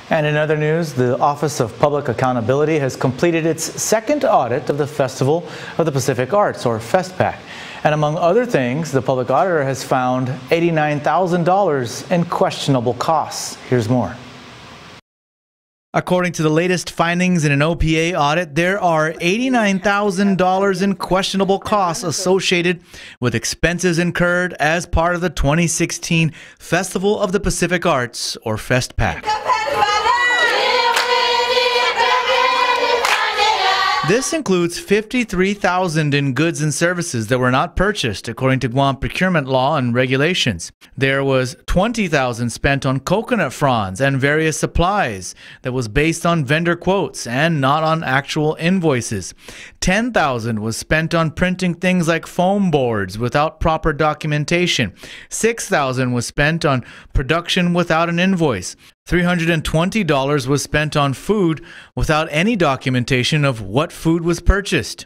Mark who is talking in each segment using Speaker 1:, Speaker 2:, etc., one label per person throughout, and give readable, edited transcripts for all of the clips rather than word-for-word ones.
Speaker 1: And in other news, the Office of Public Accountability has completed its second audit of the Festival of the Pacific Arts, or FestPac. And among other things, the public auditor has found $89,000 in questionable costs. Here's more. According to the latest findings in an OPA audit, there are $89,000 in questionable costs associated with expenses incurred as part of the 2016 Festival of the Pacific Arts, or FestPac. This includes $53,000 in goods and services that were not purchased according to GUAM procurement law and regulations. There was $20,000 spent on coconut fronds and various supplies that was based on vendor quotes and not on actual invoices. $10,000 was spent on printing things like foam boards without proper documentation. $6,000 was spent on production without an invoice. $320 was spent on food without any documentation of what food was purchased.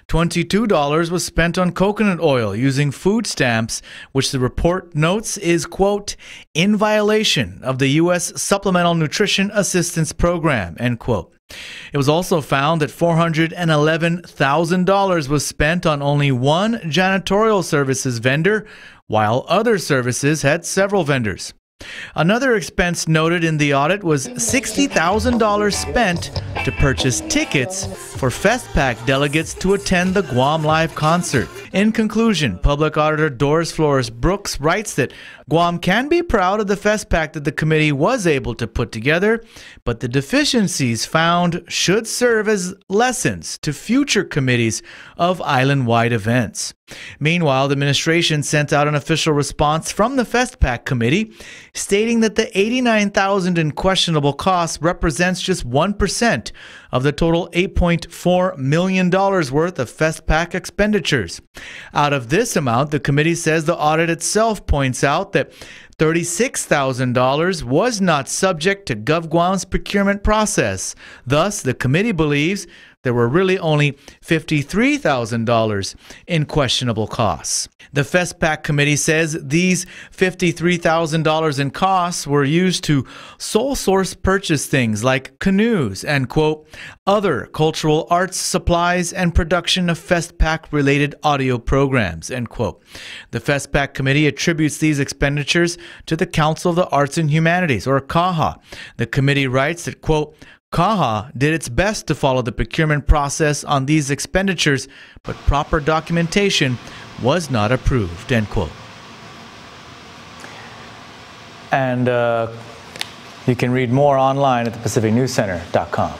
Speaker 1: $22 was spent on coconut oil using food stamps, which the report notes is, quote, in violation of the U.S. Supplemental Nutrition Assistance Program, end quote. It was also found that $411,000 was spent on only one janitorial services vendor, while other services had several vendors. Another expense noted in the audit was $60,000 spent to purchase tickets for FestPac delegates to attend the GUAM Live concert. In conclusion, Public Auditor Doris Flores-Brooks writes that GUAM can be proud of the FestPac that the committee was able to put together, but the deficiencies found should serve as lessons to future committees of island-wide events. Meanwhile, the administration sent out an official response from the FestPac committee stating that the $89,000 in questionable costs represents just 1% of the total $8.4 million worth of FestPac expenditures. Out of this amount, the committee says the audit itself points out that $36,000 was not subject to GovGuam's procurement process. Thus, the committee believes there were really only $53,000 in questionable costs. The FestPac committee says these $53,000 in costs were used to sole source purchase things like canoes and, quote, other cultural arts supplies and production of FestPac related audio programs, end quote. The FestPac committee attributes these expenditures to the Council of the Arts and Humanities, or CAHA. The committee writes that, quote, CAHA did its best to follow the procurement process on these expenditures, but proper documentation was not approved, end quote. And you can read more online at thepacificnewscenter.com.